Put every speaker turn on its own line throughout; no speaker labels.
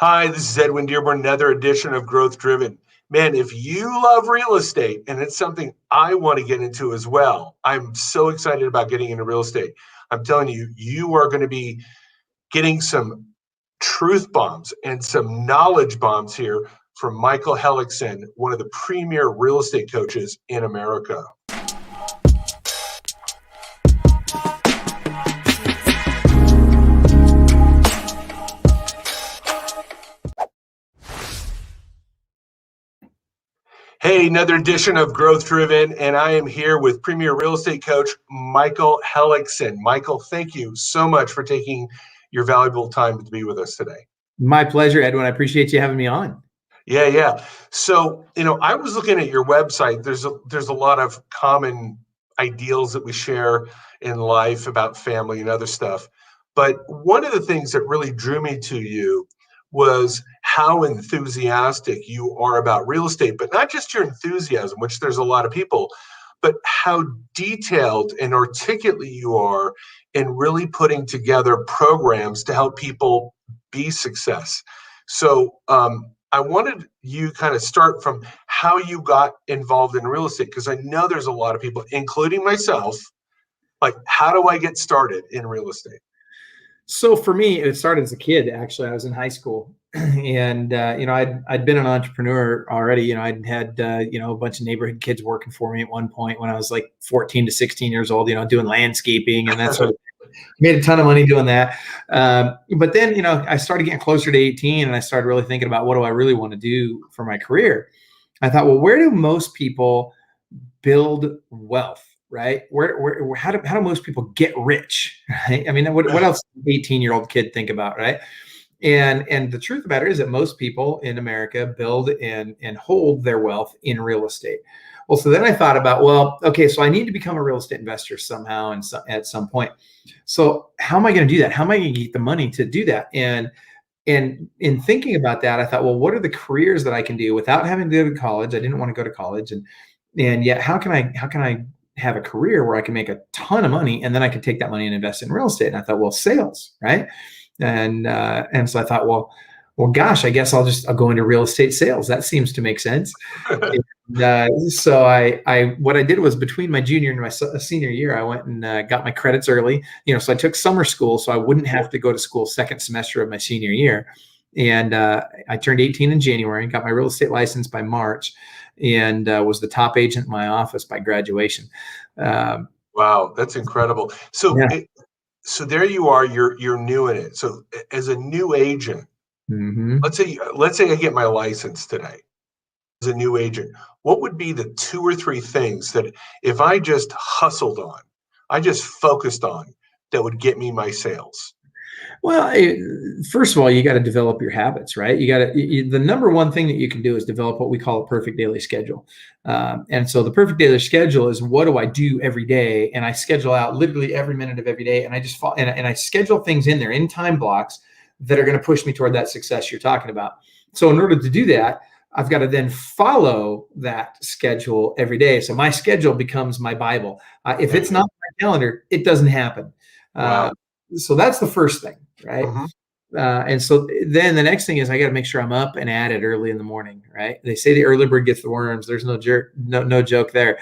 Hi, this is Edwin Dearborn, another edition of Growth Driven. Man, if you love real estate, and it's something I want to get into as well, I'm so excited about getting into real estate. I'm telling you, you are going to be getting some truth bombs and some knowledge bombs here from Michael Hellickson, one of the premier real estate coaches in America. Hey, another edition of Growth Driven, and I am here with Premier Real Estate Coach Michael Hellickson. Michael, thank you so much for taking your valuable time to be with us today.
My pleasure, Edwin. I appreciate you having me on.
Yeah. So, I was looking at your website. There's a lot of common ideals that we share in life about family and other stuff. But one of the things that really drew me to you was how enthusiastic you are about real estate, but not just your enthusiasm, which there's a lot of people, but how detailed and articulate you are in really putting together programs to help people be success. So I wanted you kind of start from how you got involved in real estate, because I know there's a lot of people, including myself, like, how do I get started in real estate?
So for me, it started as a kid. Actually, I was in high school, and I'd been an entrepreneur already. I'd had a bunch of neighborhood kids working for me at one point when I was like 14 to 16 years old. Doing landscaping and that sort of. Made a ton of money doing that. But then, I started getting closer to 18, and I started really thinking about what do I really want to do for my career. I thought, well, where do most people build wealth? Right? How do most people get rich? Right? I mean, what else does an 18-year-old kid think about, right? And the truth about it is that most people in America build and hold their wealth in real estate. Well, so then I thought about, well, okay, so I need to become a real estate investor somehow and at some point. So how am I going to do that? How am I going to get the money to do that? And in thinking about that, I thought, well, what are the careers that I can do without having to go to college? I didn't want to go to college, and yet how can I have a career where I can make a ton of money, and then I can take that money and invest in real estate? And I thought, well, sales, right? And so I thought, well, gosh, I guess I'll go into real estate sales. That seems to make sense. So what I did was, between my junior and my senior year, I went and got my credits early. So I took summer school so I wouldn't have to go to school second semester of my senior year. And I turned 18 in January and got my real estate license by March, and was the top agent in my office by graduation.
Wow, that's incredible. So,
yeah.
So there you are. You're new in it. So as a new agent, let's say I get my license today. As a new agent, what would be the 2 or 3 things that, if I just hustled on, I just focused on, that would get me my sales?
Well, first of all, you got to develop your habits, right? The number one thing that you can do is develop what we call a perfect daily schedule. And so the perfect daily schedule is, what do I do every day? And I schedule out literally every minute of every day. And I just and I schedule things in there in time blocks that are going to push me toward that success you're talking about. So in order to do that, I've got to then follow that schedule every day. So my schedule becomes my Bible. If it's not my calendar, it doesn't happen.
Wow.
So that's the first thing, right? And so then the next thing is, I got to make sure I'm up and at it early in the morning, right? They say the early bird gets the worms. There's no joke there.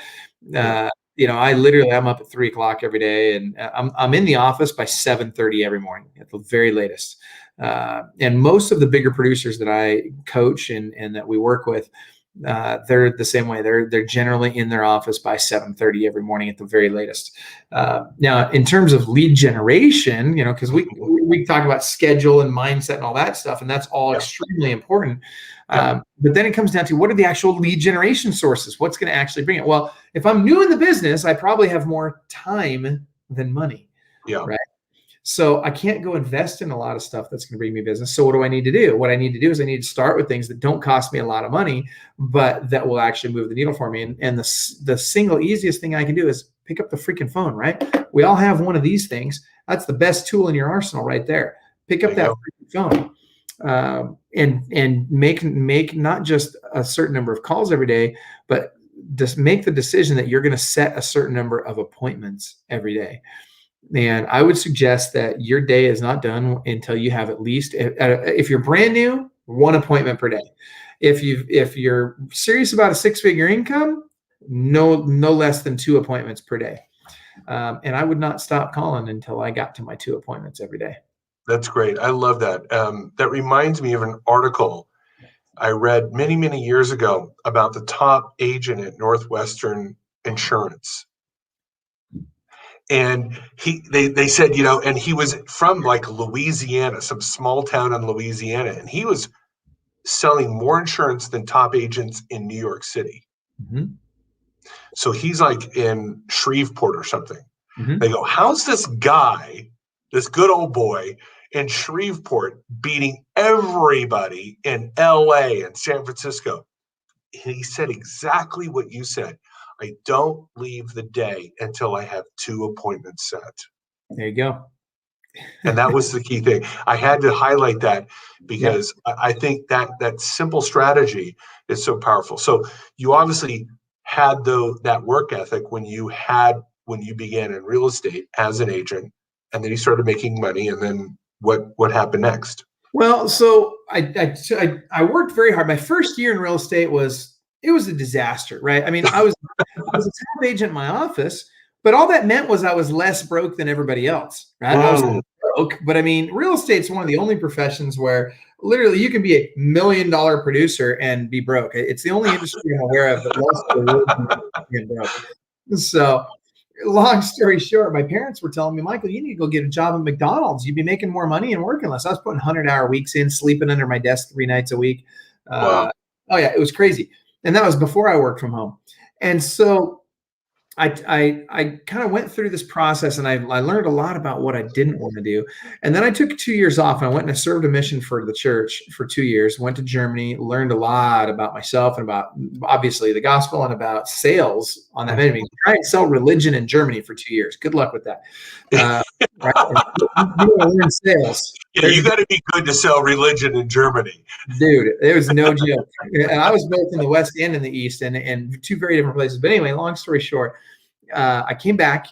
I'm up at 3 o'clock every day, and I'm in the office by 7:30 every morning at the very latest. And most of the bigger producers that I coach and that we work with, they're the same way. They're generally in their office by 7:30 every morning at the very latest. Now, in terms of lead generation, because we talk about schedule and mindset and all that stuff, and that's all extremely important. But then it comes down to, what are the actual lead generation sources? What's going to actually bring it? Well, if I'm new in the business, I probably have more time than money.
Yeah.
Right. So I can't go invest in a lot of stuff that's going to bring me business. So what do I need to do? What I need to do is, I need to start with things that don't cost me a lot of money, but that will actually move the needle for me. And the single easiest thing I can do is pick up the freaking phone, right? We all have one of these things. That's the best tool in your arsenal right there. Pick up that freaking phone, and make not just a certain number of calls every day, but just make the decision that you're going to set a certain number of appointments every day. And I would suggest that your day is not done until you have at least, if you're brand new, 1 appointment per day. If you're serious about a 6-figure income, no less than 2 appointments per day. And I would not stop calling until I got to my 2 appointments every day.
That's great. I love that. That reminds me of an article I read many, many years ago about the top agent at Northwestern Insurance. And they said, and he was from like Louisiana, some small town in Louisiana, and he was selling more insurance than top agents in New York City.
Mm-hmm.
So he's like in Shreveport or something.
Mm-hmm.
They go, how's this guy, this good old boy in Shreveport beating everybody in LA and San Francisco? And he said exactly what you said. I don't leave the day until I have 2 appointments set.
There you go.
And that was the key thing. I had to highlight that because I think that simple strategy is so powerful. So you obviously had that work ethic when you began in real estate as an agent, and then you started making money. And then what happened next?
Well, so I worked very hard. My first year in real estate was a disaster, right? I mean, I was a top agent in my office, but all that meant was I was less broke than everybody else, right? I was broke, but I mean, real estate's one of the only professions where literally you can be $1 million producer and be broke. It's the only industry I'm aware of that lost the world being broke. So, long story short, my parents were telling me, Michael, you need to go get a job at McDonald's. You'd be making more money and working less. I was putting 100-hour weeks in, sleeping under my desk 3 nights a week.
Wow.
Oh yeah, it was crazy. And that was before I worked from home. And so I kind of went through this process, and I learned a lot about what I didn't want to do. And then I took 2 years off, and I went and I served a mission for the church for 2 years, went to Germany, learned a lot about myself and about obviously the gospel and about sales on that mission. Try and sell religion in Germany for 2 years. Good luck with that. Right? You learn sales.
Yeah, you got to be good to sell religion in Germany.
Dude, it was no joke. And I was both in the West and in the East, and 2 very different places. But anyway, long story short, I came back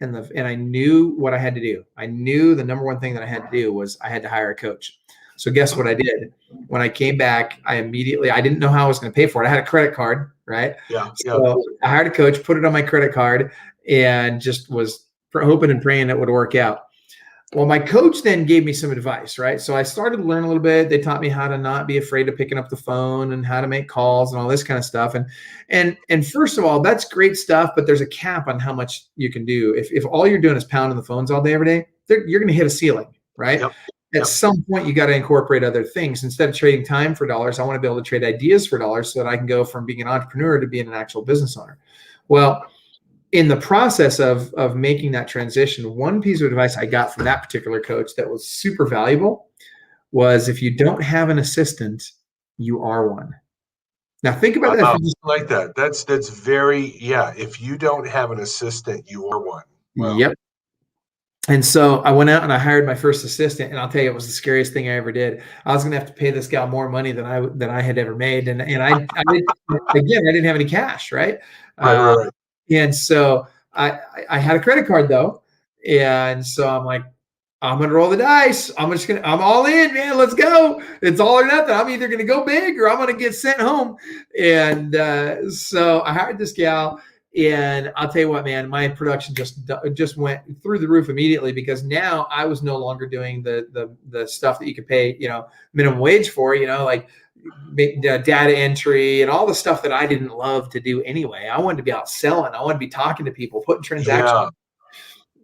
and I knew what I had to do. I knew the number one thing that I had to do was I had to hire a coach. So guess what I did? When I came back, I didn't know how I was going to pay for it. I had a credit card, right?
Yeah.
So I hired a coach, put it on my credit card, and just was hoping and praying it would work out. Well, my coach then gave me some advice, right? So I started to learn a little bit. They taught me how to not be afraid of picking up the phone and how to make calls and all this kind of stuff. And first of all, that's great stuff, but there's a cap on how much you can do. If all you're doing is pounding the phones all day, every day, you're going to hit a ceiling, right?
Yep.
At some point, you got to incorporate other things. Instead of trading time for dollars, I want to be able to trade ideas for dollars so that I can go from being an entrepreneur to being an actual business owner. Well, in the process of making that transition, one piece of advice I got from that particular coach that was super valuable was, if you don't have an assistant, you are one. Now think about that.
I like that. That's very, if you don't have an assistant, you are one. Wow.
Yep. And so I went out and I hired my first assistant, and I'll tell you, it was the scariest thing I ever did. I was going to have to pay this gal more money than I had ever made. And I didn't have any cash. Right.
Right.
And so I had a credit card though. And so I'm like, I'm going to roll the dice. I'm all in, man. Let's go. It's all or nothing. I'm either going to go big or I'm going to get sent home. And so I hired this gal, and I'll tell you what, man, my production just went through the roof immediately, because now I was no longer doing the stuff that you could pay, minimum wage for, like data entry and all the stuff that I didn't love to do anyway. I wanted to be out selling. I wanted to be talking to people, putting transactions.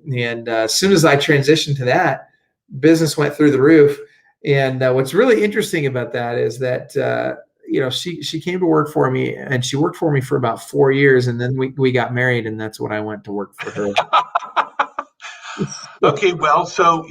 Yeah. And as soon as I transitioned to that, business went through the roof. And what's really interesting about that is that, she came to work for me, and she worked for me for about 4 years. And then we got married, and that's when I went to work for her.
Okay. Well, so,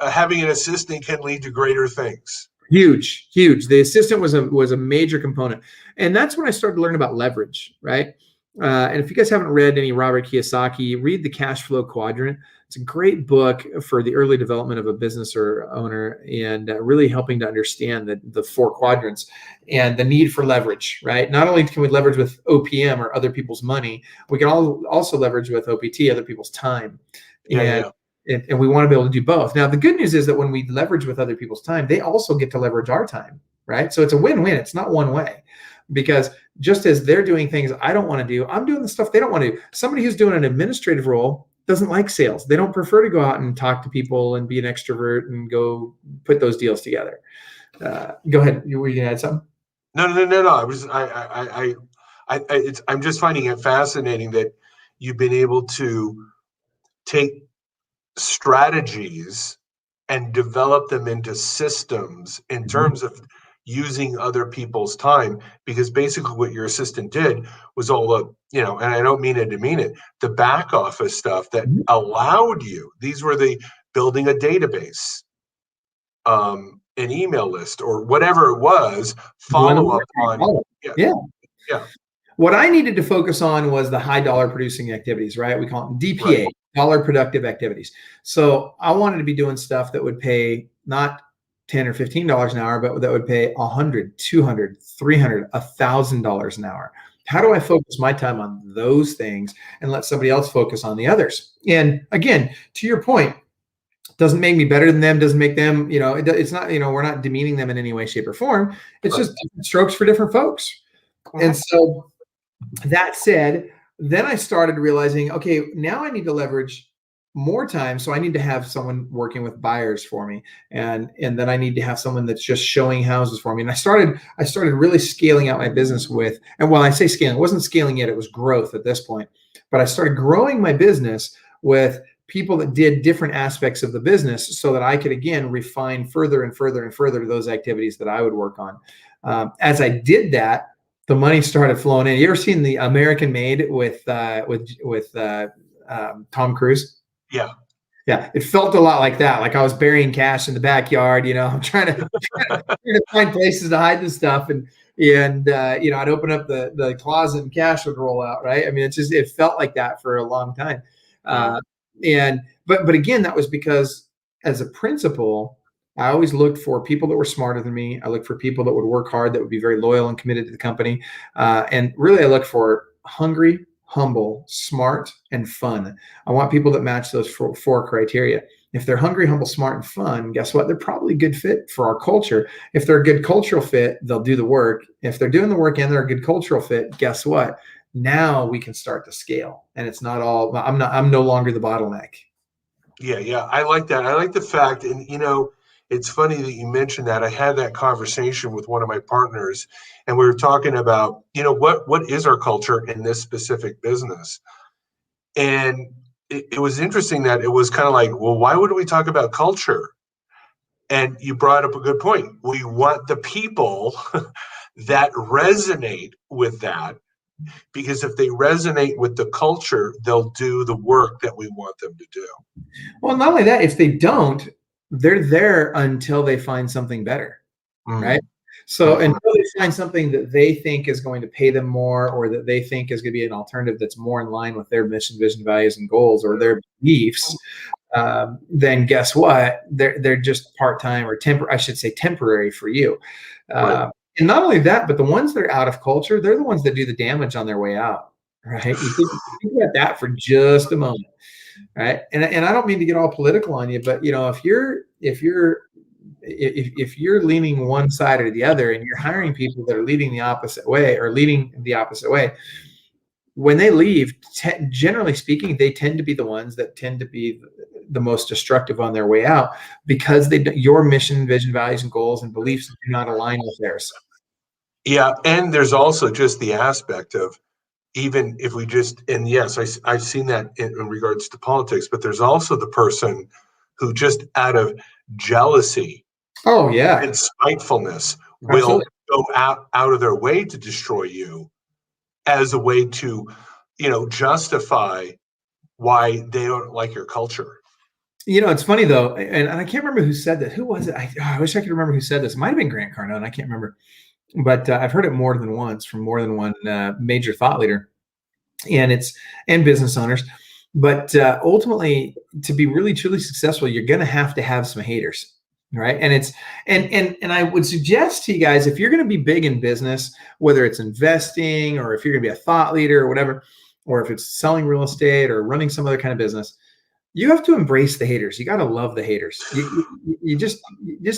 having an assistant can lead to greater things.
Huge. The assistant was a major component. And that's when I started to learn about leverage, right? And if you guys haven't read any Robert Kiyosaki, read The Cash Flow Quadrant. It's a great book for the early development of a business or owner, and really helping to understand the 4 quadrants and the need for leverage, right? Not only can we leverage with OPM or other people's money, we can also leverage with OPT, other people's time. And we want to be able to do both. Now, the good news is that when we leverage with other people's time, they also get to leverage our time, right? So it's a win-win. It's not one way, because just as they're doing things I don't want to do, I'm doing the stuff they don't want to do. Somebody who's doing an administrative role doesn't like sales. They don't prefer to go out and talk to people and be an extrovert and go put those deals together. Go ahead. Were you going to add something?
No. I'm just finding it fascinating that you've been able to take strategies and develop them into systems in terms of using other people's time, because basically what your assistant did was all the, and I don't mean it to mean it, the back office stuff that allowed you, these were the building a database, an email list, or whatever it was, follow up on.
Yeah. What I needed to focus on was the high dollar producing activities, right? We call them DPA, dollar productive activities. So I wanted to be doing stuff that would pay not $10 or $15 an hour, but that would pay $100, $200, $300, $1,000 an hour. How do I focus my time on those things and let somebody else focus on the others? And again, to your point, doesn't make me better than them, doesn't make them, it's not, we're not demeaning them in any way, shape, or form. It's just different strokes for different folks. And so that said, then I started realizing, okay, now I need to leverage more time. So I need to have someone working with buyers for me. And then I need to have someone that's just showing houses for me. And I started really scaling out my business with, and when I say scaling, it wasn't scaling yet, it was growth at this point. But I started growing my business with people that did different aspects of the business so that I could, again, refine further and further and further those activities that I would work on. As I did that, the money started flowing in. You ever seen The American Made with Tom Cruise?
Yeah.
It felt a lot like that. Like I was burying cash in the backyard. I'm trying to find places to hide this stuff, and I'd open up the closet and cash would roll out. Right. I mean, it felt like that for a long time. But again, that was because as a principal, I always looked for people that were smarter than me. I looked for people that would work hard, that would be very loyal and committed to the company. And really, I looked for hungry, humble, smart, and fun. I want people that match those four criteria. If they're hungry, humble, smart, and fun, guess what? They're probably a good fit for our culture. If they're a good cultural fit, they'll do the work. If they're doing the work and they're a good cultural fit, guess what? Now we can start to scale. And it's not all, I'm no longer the bottleneck.
Yeah. I like that. I like the fact, and it's funny that you mentioned that. I had that conversation with one of my partners, and we were talking about, what is our culture in this specific business? And it was interesting that it was kind of like, well, why would we talk about culture? And you brought up a good point. We want the people that resonate with that, because if they resonate with the culture, they'll do the work that we want them to do.
Well, not only that, if they don't, they're there until they find something better, right? So until they find something that they think is going to pay them more, or that they think is going to be an alternative that's more in line with their mission, vision, values, and goals, or their beliefs, then guess what? They're just part-time or temporary for you. And not only that, but the ones that are out of culture, they're the ones that do the damage on their way out, right? You think about that for just a moment. Right. And I don't mean to get all political on you, but if you're leaning one side or the other, and you're hiring people that are leading the opposite way, when they leave, generally speaking, they tend to be the ones that tend to be the most destructive on their way out, because your mission, vision, values, and goals and beliefs do not align with theirs.
Yeah. And there's also just the aspect of, even if we just, and yes, I've seen that in regards to politics, but there's also the person who just out of jealousy and spitefulness will go out of their way to destroy you, as a way to, justify why they don't like your culture.
It's funny though, and I can't remember who said that. Who was it? I wish I could remember who said this. It might have been Grant Cardone. I can't remember. But I've heard it more than once from more than one major thought leader. and business owners. But ultimately, to be really truly successful, you're going to have some haters, right? And I would suggest to you guys, if you're going to be big in business, whether it's investing or if you're going to be a thought leader or whatever, or if it's selling real estate or running some other kind of business, you have to embrace the haters. You got to love the haters. You just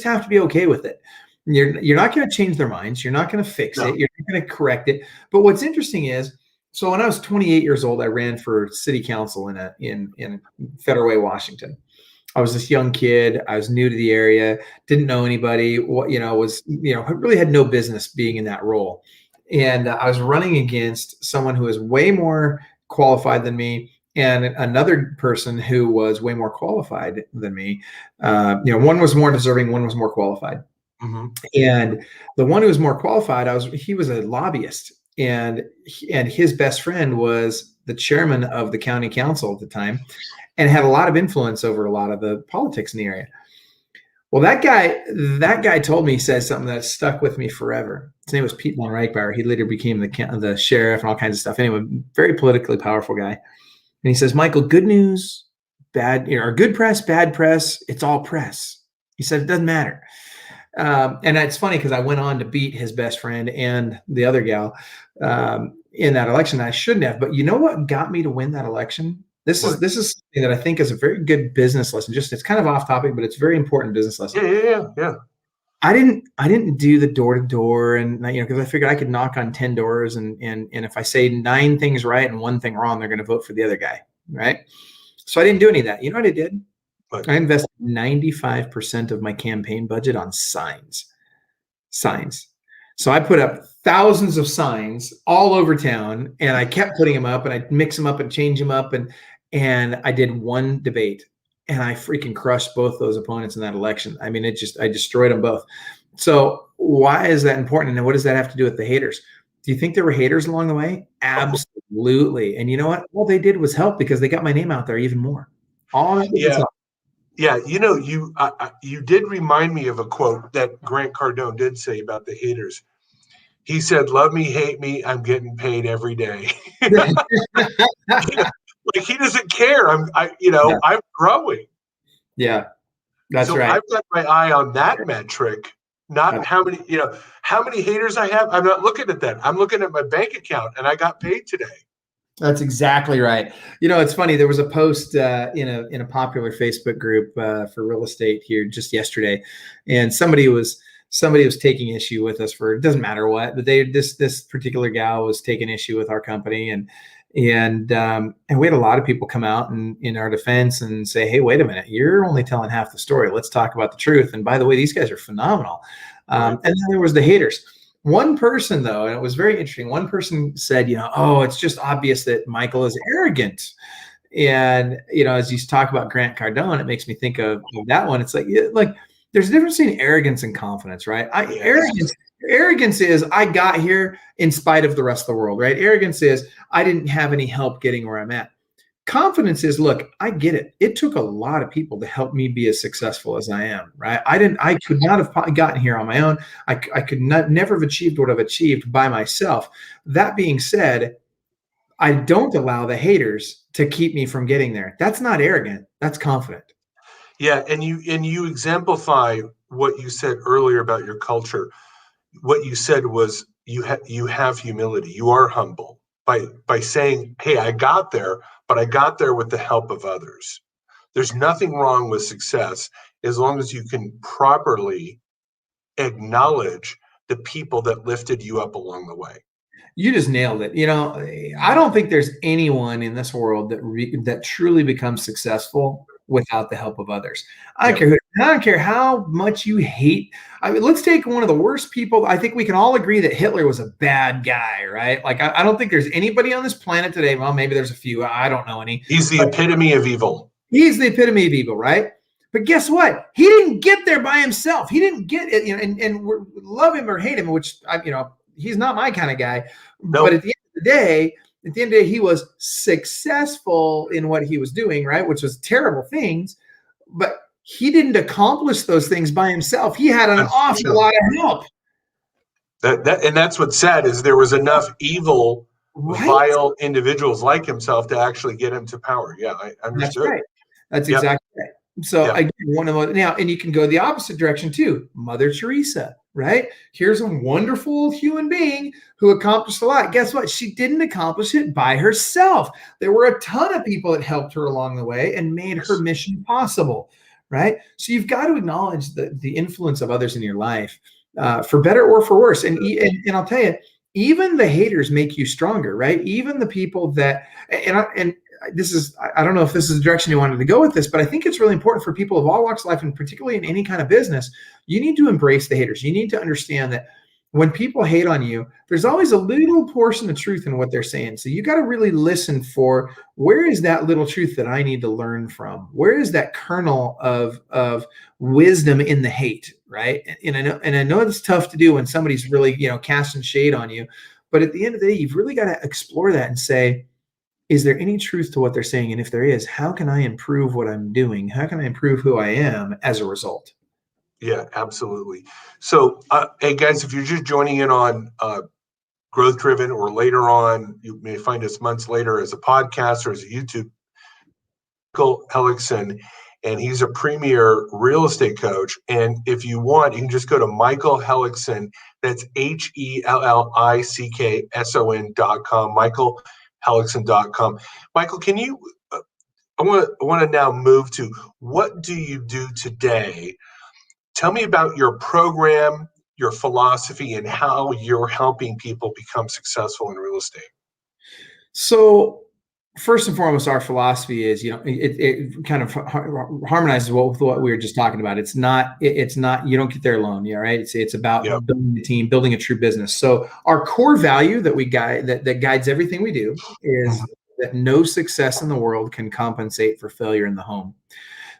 have to be okay with it. You're not going to change their minds. You're not going to fix it. You're not going to correct it. But what's interesting is, so when I was 28 years old, I ran for city council in Federal Way, Washington. I was this young kid. I was new to the area, didn't know anybody. Really had no business being in that role. And I was running against someone who was way more qualified than me, and another person who was way more qualified than me. One was more deserving, one was more qualified. Mm-hmm. And the one who was more qualified, he was a lobbyist, and his best friend was the chairman of the county council at the time, and had a lot of influence over a lot of the politics in the area. Well, that guy told me, he said something that stuck with me forever. His name was Pete Von Reichbauer. He later became the sheriff and all kinds of stuff. Anyway, very politically powerful guy. And he says, Michael, good news, or good press, bad press, it's all press. He said, it doesn't matter. And it's funny because I went on to beat his best friend and the other gal in that election. I shouldn't have, but you know what got me to win that election? This is something that I think is a very good business lesson. It's kind of off topic, but it's a very important business lesson.
Yeah.
I didn't do the door to door, and because I figured I could knock on 10 doors, and if I say 9 things right and 1 thing wrong, they're going to vote for the other guy, right? So I didn't do any of that. You know what I did? What? I invested 95% of my campaign budget on signs. So I put up thousands of signs all over town, and I kept putting them up, and I mix them up and change them up, and I did one debate. And I freaking crushed both those opponents in that election. I mean, I destroyed them both. So why is that important? And what does that have to do with the haters? Do you think there were haters along the way? Absolutely. And you know what? All they did was help, because they got my name out there even more. All that did was help.
Yeah. You did remind me of a quote that Grant Cardone did say about the haters. He said, love me, hate me, I'm getting paid every day. Like, he doesn't care. I'm growing.
Yeah, that's
so
right.
I've got my eye on that metric, not how many haters I have. I'm not looking at that. I'm looking at my bank account, and I got paid today.
That's exactly right. It's funny. There was a post in a popular Facebook group for real estate here just yesterday, and somebody was taking issue with us for, it doesn't matter what, but this particular gal was taking issue with our company, and we had a lot of people come out and in our defense and say, hey, wait a minute, you're only telling half the story. Let's talk about the truth. And by the way, these guys are phenomenal. And then there was the haters. One person, though, and it was very interesting. One person said, it's just obvious that Michael is arrogant. And, as you talk about Grant Cardone, it makes me think of that one. It's like there's a difference between arrogance and confidence, right? Arrogance is I got here in spite of the rest of the world, right? Arrogance is I didn't have any help getting where I'm at. Confidence is, look, I get it. It took a lot of people to help me be as successful as I am, right? I could not have gotten here on my own. I could never have achieved what I've achieved by myself. That being said, I don't allow the haters to keep me from getting there. That's not arrogant. That's confident.
Yeah, and you exemplify what you said earlier about your culture. What you said was you have humility. You are humble by saying, hey, I got there, but I got there with the help of others. There's nothing wrong with success as long as you can properly acknowledge the people that lifted you up along the way.
You just nailed it. I don't think there's anyone in this world that truly becomes successful without the help of others. I don't care how much you hate. I mean, let's take one of the worst people. I think we can all agree that Hitler was a bad guy, right? Like, I don't think there's anybody on this planet today. Well, maybe there's a few. I don't know any.
He's the epitome of evil.
He's the epitome of evil, right? But guess what? He didn't get there by himself. He didn't get it, and we love him or hate him, which he's not my kind of guy. Nope. But at the end of the day, he was successful in what he was doing, right? Which was terrible things, but he didn't accomplish those things by himself. He had an awful lot of help.
And that's what's sad is there was enough evil
Right?
vile individuals like himself to actually get him to power. Yeah, I
That's
understood.
right. That's
Yep.
exactly right. So
Yep.
again, one of the now, and you can go the opposite direction too. Mother Teresa, right? Here's a wonderful human being who accomplished a lot. Guess what? She didn't accomplish it by herself. There were a ton of people that helped her along the way and made her mission possible, right? So you've got to acknowledge the influence of others in your life, for better or for worse. And I'll tell you, even the haters make you stronger, right? Even the people that and this is, I don't know if this is the direction you wanted to go with this, but I think it's really important for people of all walks of life, and particularly in any kind of business. You need to embrace the haters. You need to understand that when people hate on you, there's always a little portion of truth in what they're saying. So you got to really listen for, where is that little truth that I need to learn from? Where is that kernel of wisdom in the hate, right? And I know it's tough to do when somebody's really, casting shade on you, but at the end of the day, you've really got to explore that and say, is there any truth to what they're saying? And if there is, how can I improve what I'm doing? How can I improve who I am as a result?
Yeah, absolutely. So, hey guys, if you're just joining in on Growth Driven, or later on, you may find us months later as a podcast or as a YouTube, Michael Hellickson, and he's a premier real estate coach. And if you want, you can just go to Michael Hellickson. That's HELLICKSON.com. MichaelHellickson.com. Michael, can you? I want to now move to, what do you do today? Tell me about your program, your philosophy, and how you're helping people become successful in real estate.
So first and foremost, our philosophy is, it kind of harmonizes with what we were just talking about. It's not, you don't get there alone. Yeah. Right. It's about building a team, building a true business. So our core value that we guide, that guides everything we do, is that no success in the world can compensate for failure in the home.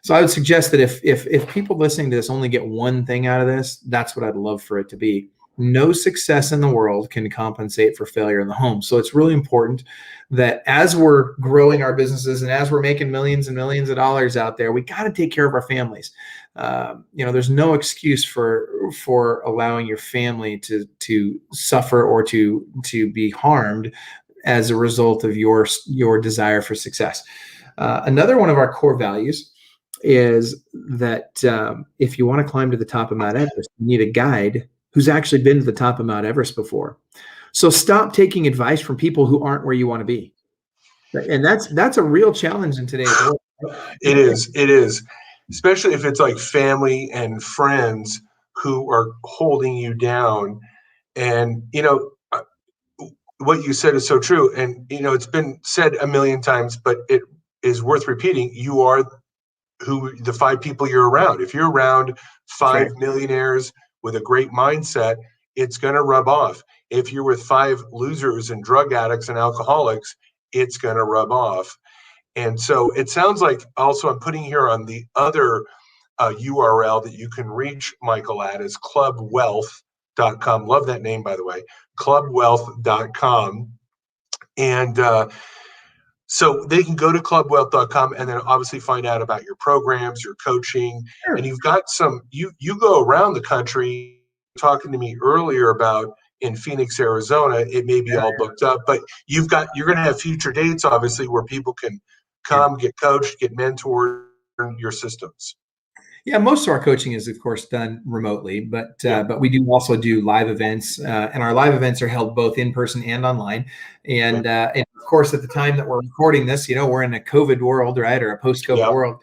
So I would suggest that if people listening to this only get one thing out of this, that's what I'd love for it to be. No success in the world can compensate for failure in the home. So it's really important that as we're growing our businesses and as we're making millions and millions of dollars out there, we got to take care of our families. There's no excuse for allowing your family to suffer or to be harmed as a result of your desire for success. Another one of our core values is that if you want to climb to the top of Mount Everest, you need a guide who's actually been to the top of Mount Everest before. So stop taking advice from people who aren't where you want to be. And that's a real challenge in today's world.
It is, especially if it's like family and friends who are holding you down. And, what you said is so true. And, it's been said a million times, but it is worth repeating. You are the 5 people you're around. If you're around 5 millionaires with a great mindset, it's going to rub off. If you're with 5 losers and drug addicts and alcoholics, it's going to rub off. And so it sounds like, also I'm putting here on the other URL that you can reach Michael at, is clubwealth.com. Love that name, by the way, clubwealth.com. And so they can go to clubwealth.com and then obviously find out about your programs, your coaching.
Sure.
And you've got you go around the country. Talking to me earlier about in Phoenix, Arizona, it may be all booked up, but you're going to have future dates, obviously, where people can come, get coached, get mentored in your systems.
Yeah, most of our coaching is, of course, done remotely, but we do also do live events, and our live events are held both in person and online. And of course, at the time that we're recording this, we're in a COVID world, right, or a post-COVID world,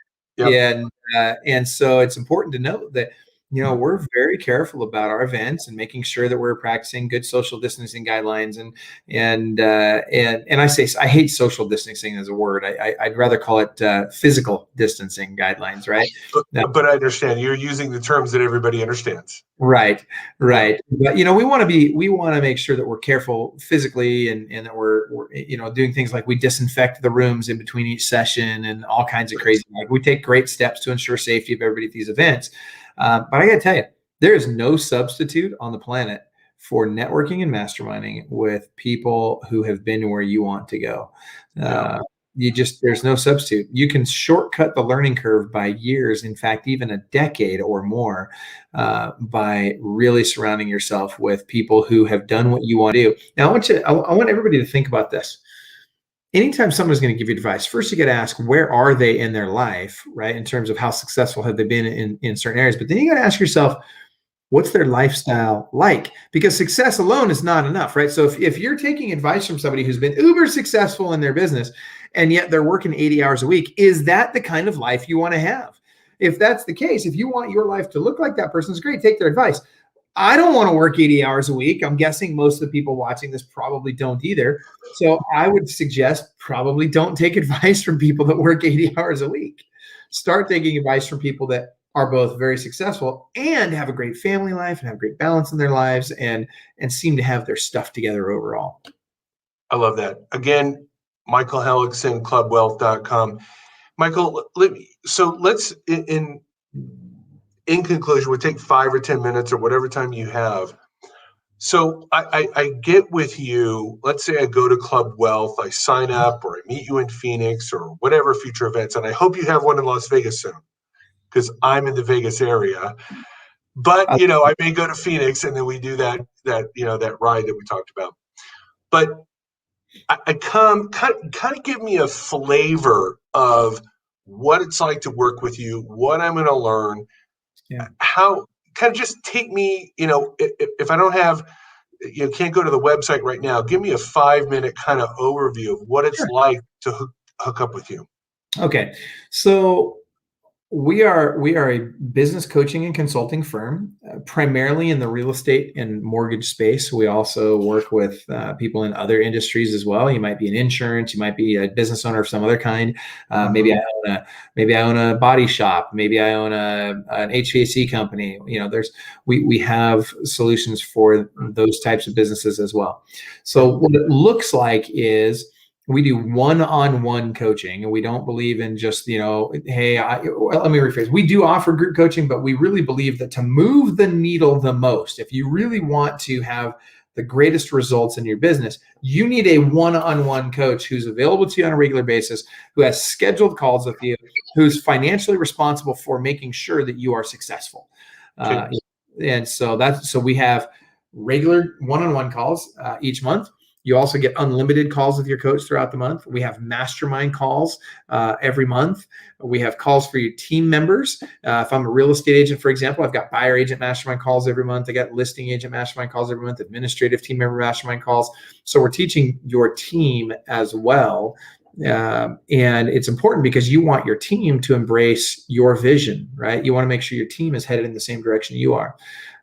and so it's important to note that we're very careful about our events and making sure that we're practicing good social distancing guidelines. And I hate social distancing as a word. I'd rather call it physical distancing guidelines, right?
But I understand you're using the terms that everybody understands.
Right. But we want to make sure that we're careful physically and that we're doing things like we disinfect the rooms in between each session and all kinds of crazy. Like, we take great steps to ensure safety of everybody at these events. But I got to tell you, there is no substitute on the planet for networking and masterminding with people who have been where you want to go. there's no substitute. You can shortcut the learning curve by years, in fact, even a decade or more, by really surrounding yourself with people who have done what you want to do. Now, I want everybody to think about this. Anytime someone's going to give you advice, first you got to ask, where are they in their life, right? In terms of how successful have they been in certain areas. But then you got to ask yourself, what's their lifestyle like? Because success alone is not enough, right? So if you're taking advice from somebody who's been uber successful in their business, and yet they're working 80 hours a week, is that the kind of life you want to have? If that's the case, if you want your life to look like that person's, great, take their advice. I don't want to work 80 hours a week. I'm guessing most of the people watching this probably don't either. So I would suggest probably don't take advice from people that work 80 hours a week. Start taking advice from people that are both very successful and have a great family life and have great balance in their lives and seem to have their stuff together overall.
I love that. Again, Michael Hellickson, clubwealth.com. Michael, let's in conclusion, we'll take 5 or 10 minutes or whatever time you have. So I get with you. Let's say I go to Club Wealth, I sign up, or I meet you in Phoenix or whatever future events. And I hope you have one in Las Vegas soon, because I'm in the Vegas area. But, I may go to Phoenix and then we do that ride that we talked about. But I come kind of give me a flavor of what it's like to work with you, what I'm going to learn. Yeah. How kind of just take me, if I don't have, can't go to the website right now, give me a 5-minute kind of overview of what it's like to hook up with you.
Okay. So we are a business coaching and consulting firm, primarily in the real estate and mortgage space. We also work with people in other industries as well. You might be in insurance, you might be a business owner of some other kind. Maybe I own a body shop. Maybe I own an HVAC company. We have solutions for those types of businesses as well. So what it looks like is we do one-on-one coaching, and we don't believe in just, let me rephrase. We do offer group coaching, but we really believe that to move the needle the most, if you really want to have the greatest results in your business, you need a one-on-one coach who's available to you on a regular basis, who has scheduled calls with you, who's financially responsible for making sure that you are successful. Okay. And so we have regular one-on-one calls each month. You also get unlimited calls with your coach throughout the month. We have mastermind calls every month. We have calls for your team members. If I'm a real estate agent, for example, I've got buyer agent mastermind calls every month. I got listing agent mastermind calls every month, administrative team member mastermind calls. So we're teaching your team as well. And it's important because you want your team to embrace your vision, right? You want to make sure your team is headed in the same direction you are.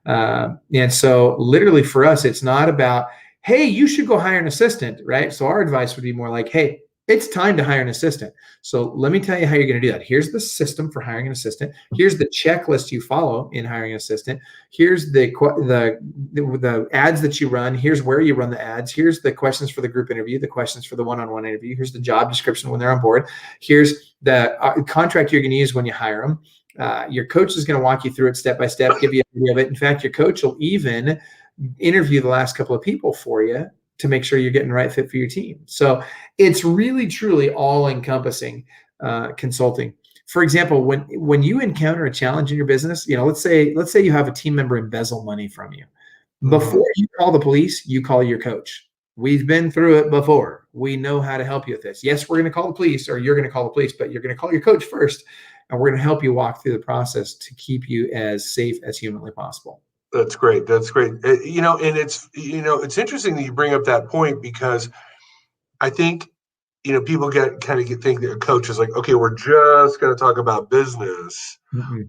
And so literally for us, it's not about, hey, you should go hire an assistant, right? So our advice would be more like, hey, it's time to hire an assistant. So let me tell you how you're going to do that. Here's the system for hiring an assistant. Here's the checklist you follow in hiring an assistant. Here's the ads that you run. Here's where you run the ads. Here's the questions for the group interview, the questions for the one-on-one interview. Here's the job description when they're on board. Here's the contract you're going to use when you hire them. Your coach is going to walk you through it step by step, give you an idea of it. In fact, your coach will even interview the last couple of people for you to make sure you're getting the right fit for your team. So it's really, truly all encompassing consulting. For example, when you encounter a challenge in your business, let's say you have a team member embezzle money from you. Before you call the police, you call your coach. We've been through it before. We know how to help you with this. Yes, we're going to call the police, or you're going to call the police, but you're going to call your coach first, and we're going to help you walk through the process to keep you as safe as humanly possible.
That's great. That's great. And it's interesting that you bring up that point, because I think, people think that a coach is like, okay, we're just going to talk about business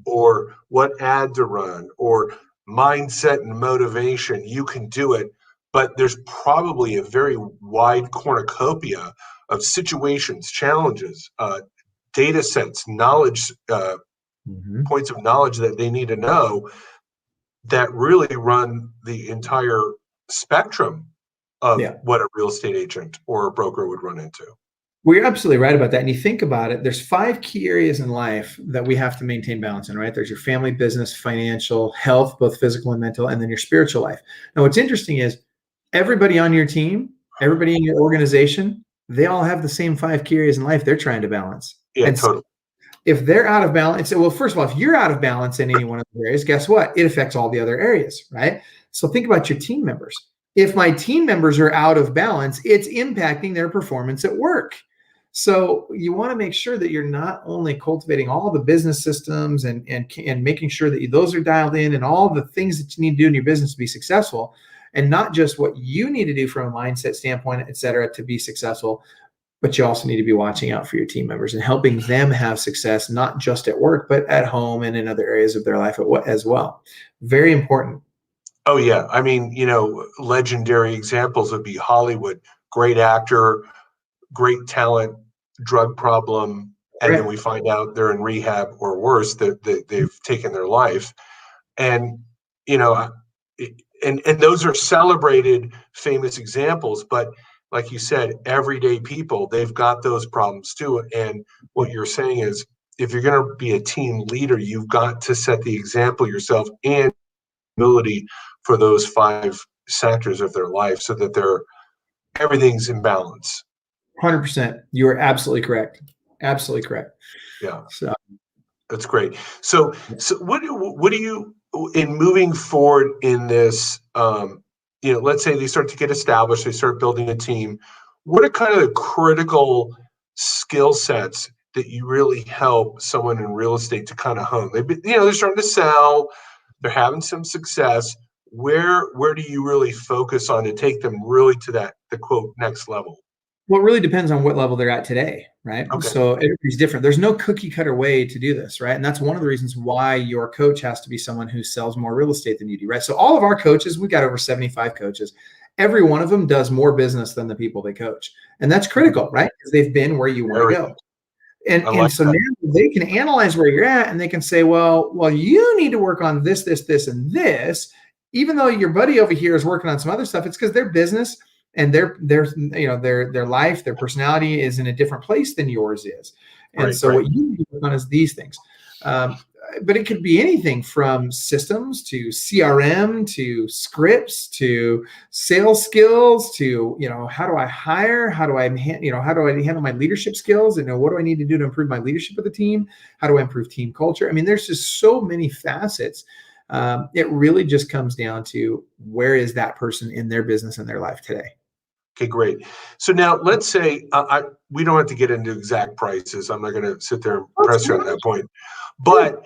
or what ad to run or mindset and motivation. You can do it, but there's probably a very wide cornucopia of situations, challenges, data sets, knowledge, points of knowledge that they need to know, that really run the entire spectrum of what a real estate agent or a broker would run into.
Well, you're absolutely right about that. And you think about it, there's 5 key areas in life that we have to maintain balance in, right? There's your family, business, financial, health, both physical and mental, and then your spiritual life. Now, what's interesting is everybody on your team, everybody in your organization they all have the same 5 key areas in life they're trying to balance.
Yeah,
And so
totally.
if they're out of balance, well, first of all, if you're out of balance in any one of the areas, guess what? It affects all the other areas, right? So think about your team members. If my team members are out of balance, it's impacting their performance at work. So you want to make sure that you're not only cultivating all the business systems and making sure that those are dialed in and all the things that you need to do in your business to be successful, and not just what you need to do from a mindset standpoint, et cetera, to be successful, but you also need to be watching out for your team members and helping them have success, not just at work, but at home and in other areas of their life as well. Very important.
Oh, yeah. I mean, legendary examples would be Hollywood, great actor, great talent, drug problem, and then we find out they're in rehab or worse, that they've taken their life. And, and those are celebrated famous examples, but like you said, everyday people, they've got those problems too. And what you're saying is, if you're going to be a team leader, you've got to set the example yourself and ability for those 5 sectors of their life so that everything's in balance.
100%. You are absolutely correct. Absolutely correct.
Yeah.
So
that's great. So what do you, in moving forward in this, let's say they start to get established, they start building a team, what are kind of the critical skill sets that you really help someone in real estate to kind of hone? They're starting to sell, they're having some success. Where do you really focus on to take them really to the quote next level?
Well, it really depends on what level they're at today, right?
Okay.
So everybody's different. There's no cookie cutter way to do this, right? And that's one of the reasons why your coach has to be someone who sells more real estate than you do, right? So all of our coaches, we got over 75 coaches. Every one of them does more business than the people they coach. And that's critical, right? Because they've been where you want to go. And so now they can analyze where you're at and they can say, well, you need to work on this, and this. Even though your buddy over here is working on some other stuff, it's because their business and their life, their personality is in a different place than yours is. And what you need to work on is these things. But it could be anything from systems to CRM to scripts to sales skills to, how do I hire? How do I handle my leadership skills? And what do I need to do to improve my leadership of the team? How do I improve team culture? I mean, there's just so many facets. It really just comes down to where is that person in their business and their life today.
Okay, great. So now let's say we don't have to get into exact prices. I'm not going to sit there and press you on that point. But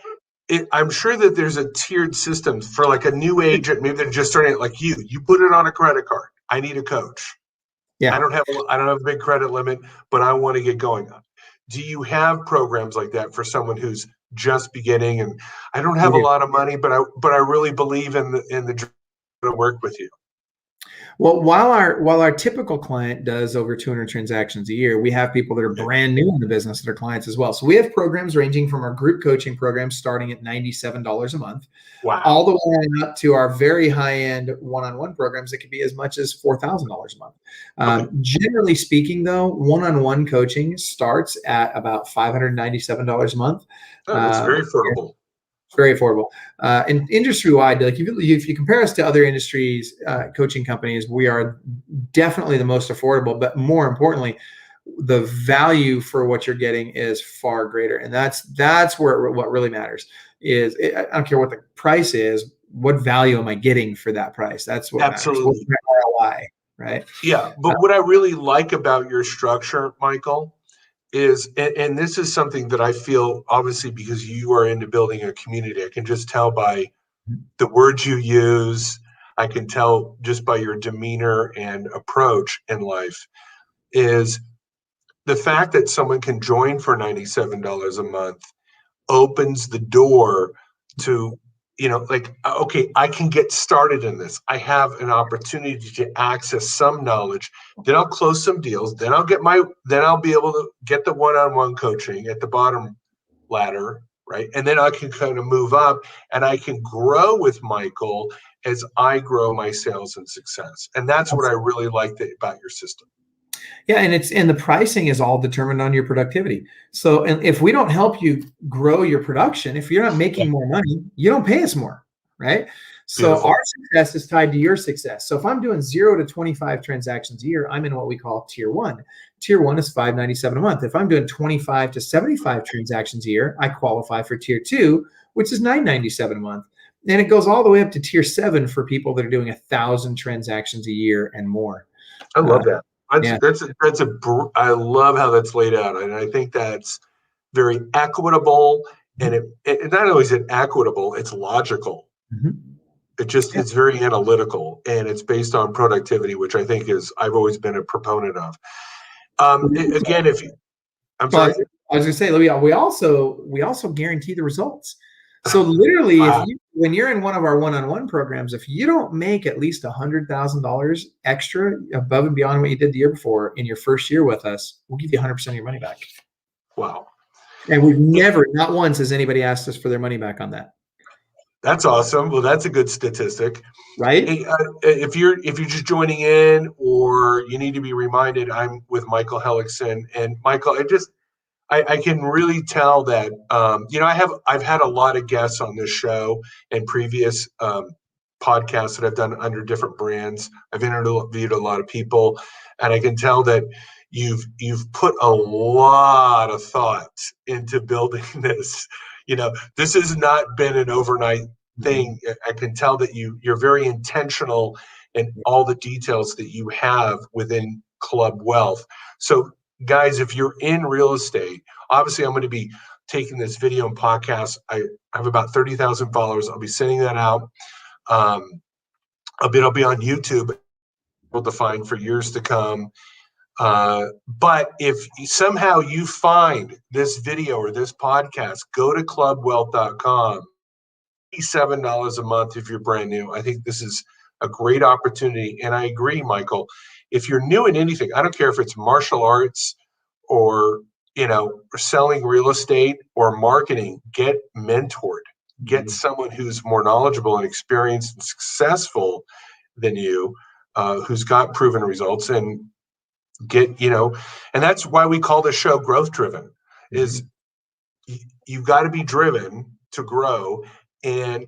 I'm sure that there's a tiered system for like a new agent. Maybe they're just starting it like you. You put it on a credit card. I need a coach. Yeah. I don't have a big credit limit, but I want to get going. Do you have programs like that for someone who's just beginning and I don't have a lot of money, but I really believe in the to work with you?
Well, while our typical client does over 200 transactions a year, we have people that are brand new in the business that are clients as well. So we have programs ranging from our group coaching programs starting at $97 a month, all the way up to our very high-end one-on-one programs that could be as much as $4,000 a month. Generally speaking, though, one-on-one coaching starts at about $597 a month.
Oh, that's very affordable.
Very affordable. And industry-wide, like if you compare us to other industries, coaching companies, we are definitely the most affordable. But more importantly, the value for what you're getting is far greater, and that's where what really matters is. I don't care what the price is. What value am I getting for that price? That's what matters. What's the ROI, right?
Yeah, but what I really like about your structure, Michael, is, and this is something that I feel, obviously, because you are into building a community, I can just tell by the words you use, I can tell just by your demeanor and approach in life, is the fact that someone can join for $97 a month opens the door to, okay, I can get started in this. I have an opportunity to access some knowledge. Then I'll close some deals. Then I'll be able to get the one-on-one coaching at the bottom ladder, right? And then I can kind of move up and I can grow with Michael as I grow my sales and success. And that's what I really like about your system.
Yeah, and the pricing is all determined on your productivity. So, and if we don't help you grow your production, if you're not making more money, you don't pay us more, right? So
Beautiful.
our success is tied to your success. So if I'm doing 0 to 25 transactions a year, I'm in what we call tier 1. Tier 1 is $597 a month. If I'm doing 25 to 75 transactions a year, I qualify for tier 2, which is $997 a month. And it goes all the way up to tier 7 for people that are doing 1,000 transactions a year and more.
I love that.
Yeah.
I love how that's laid out. And I think that's very equitable. And it not only is it equitable, it's logical. It's very analytical, and it's based on productivity, which I think I've always been a proponent of. Again, I'm sorry.
I was going to say, we also guarantee the results. So literally, wow. When you're in one of our one-on-one programs, if you don't make at least $100,000 extra above and beyond what you did the year before in your first year with us, we'll give you 100% of your money back.
Wow.
And we've never, not once has anybody asked us for their money back on that.
That's awesome. Well, that's a good statistic,
right?
Hey, if you're just joining in, or you need to be reminded, I'm with Michael Hellickson, and Michael, I can really tell that I've had a lot of guests on this show and previous podcasts that I've done under different brands. I've interviewed a lot of people, and I can tell that you've put a lot of thought into building this. This has not been an overnight thing. I can tell that you're very intentional in all the details that you have within Club Wealth. So guys, if you're in real estate, obviously I'm going to be taking this video and podcast. I have about 30,000 followers. I'll be sending that out. I'll be on YouTube, able to find for years to come. But if somehow you find this video or this podcast, go to clubwealth.com. $7 a month if you're brand new. I think this is a great opportunity. And I agree, Michael, if you're new in anything, I don't care if it's martial arts or selling real estate or marketing, get mentored. Get someone who's more knowledgeable and experienced and successful than you, who's got proven results, and and that's why we call the show Growth Driven. Is you've got to be driven to grow, and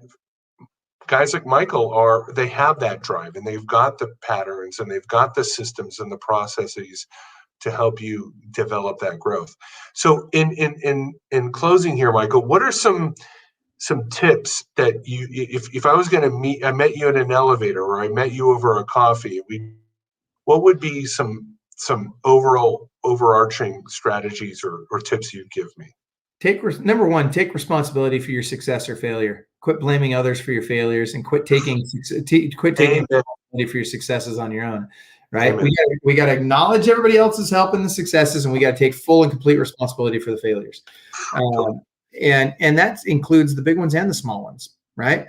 guys like Michael they have that drive, and they've got the patterns, and they've got the systems and the processes to help you develop that growth. So in closing here, Michael, what are some tips that if I was going to I met you in an elevator, or I met you over a coffee, what would be some overarching strategies or tips you'd give me?
Number one, take responsibility for your success or failure. Quit blaming others for your failures, and quit taking responsibility for your successes on your own. Right? Amen. We got to acknowledge everybody else's help in the successes, and we got to take full and complete responsibility for the failures. And that includes the big ones and the small ones. Right?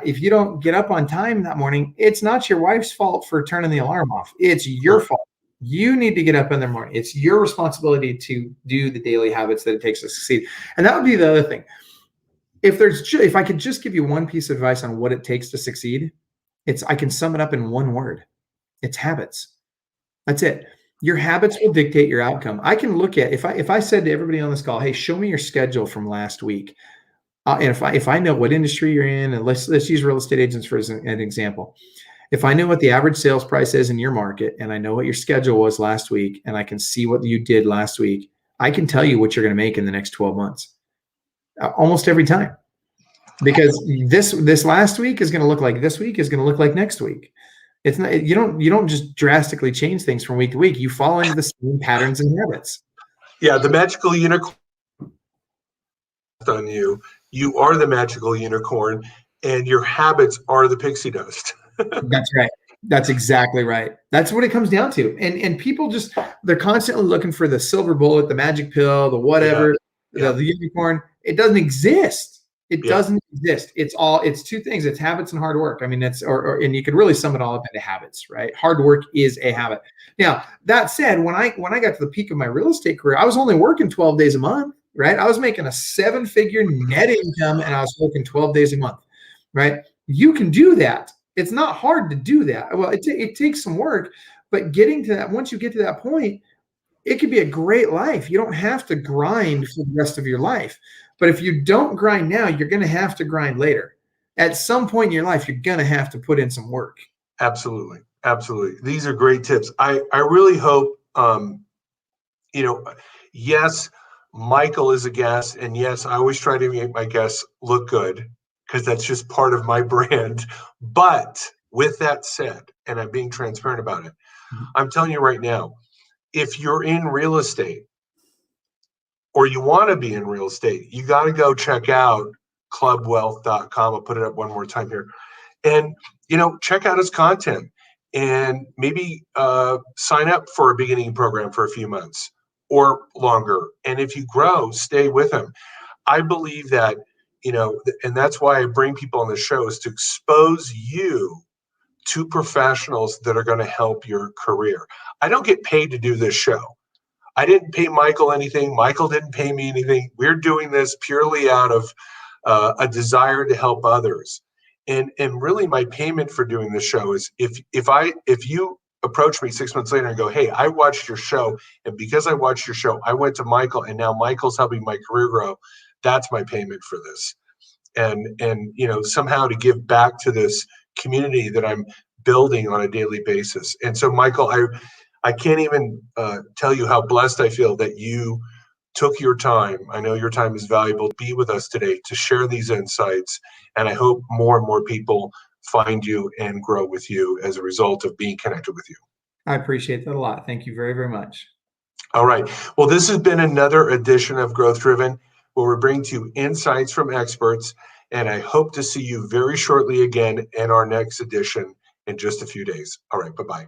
If you don't get up on time that morning, it's not your wife's fault for turning the alarm off. It's your fault. You need to get up in the morning. It's your responsibility to do the daily habits that it takes to succeed. And that would be the other thing. If I could just give you one piece of advice on what it takes to succeed, I can sum it up in one word. It's habits. That's it. Your habits will dictate your outcome. I can look at, if I said to everybody on this call, hey, show me your schedule from last week. And if I know what industry you're in, and let's use real estate agents for an example. If I know what the average sales price is in your market, and I know what your schedule was last week, and I can see what you did last week, I can tell you what you're going to make in the next 12 months. Almost every time. Because this last week is going to look like this week is going to look like next week. It's not, you don't just drastically change things from week to week. You fall into the same patterns and habits. Yeah, the magical unicorn on you. You are the magical unicorn, and your habits are the pixie dust. That's right. That's exactly right. That's what it comes down to. And people they're constantly looking for the silver bullet, the magic pill, the whatever, the unicorn. It doesn't exist. It doesn't exist. It's two things. It's habits and hard work. I mean, and you could really sum it all up into habits, right? Hard work is a habit. Now, that said, when I got to the peak of my real estate career, I was only working 12 days a month, right? I was making a 7-figure net income, and I was working 12 days a month, right? You can do that. It's not hard to do that. Well, it takes some work, but getting to that, once you get to that point, it could be a great life. You don't have to grind for the rest of your life. But if you don't grind now, you're going to have to grind later. at some point in your life, you're going to have to put in some work.
Absolutely. Absolutely. These are great tips. I really hope, yes, Michael is a guest, and yes, I always try to make my guests look good because that's just part of my brand. But with that said, and I'm being transparent about it, I'm telling you right now, if you're in real estate or you want to be in real estate, you got to go check out clubwealth.com. I'll put it up one more time here. And, check out his content and maybe sign up for a beginning program for a few months or longer. And if you grow, stay with him. I believe that, and that's why I bring people on the show, is to expose you to professionals that are going to help your career. I don't get paid to do this show. I didn't pay Michael anything. Michael didn't pay me anything. We're doing this purely out of a desire to help others. And really my payment for doing this show is if you approach me 6 months later and go, hey, I watched your show, and because I watched your show, I went to Michael, and now Michael's helping my career grow. That's my payment for this. And somehow to give back to this community that I'm building on a daily basis. And so, Michael, I can't even tell you how blessed I feel that you took your time. I know your time is valuable to be with us today to share these insights. And I hope more and more people find you and grow with you as a result of being connected with you.
I appreciate that a lot. Thank you very, very much.
All right. Well, this has been another edition of Growth Driven, where we bring to you insights from experts. And I hope to see you very shortly again in our next edition in just a few days. All right. Bye-bye.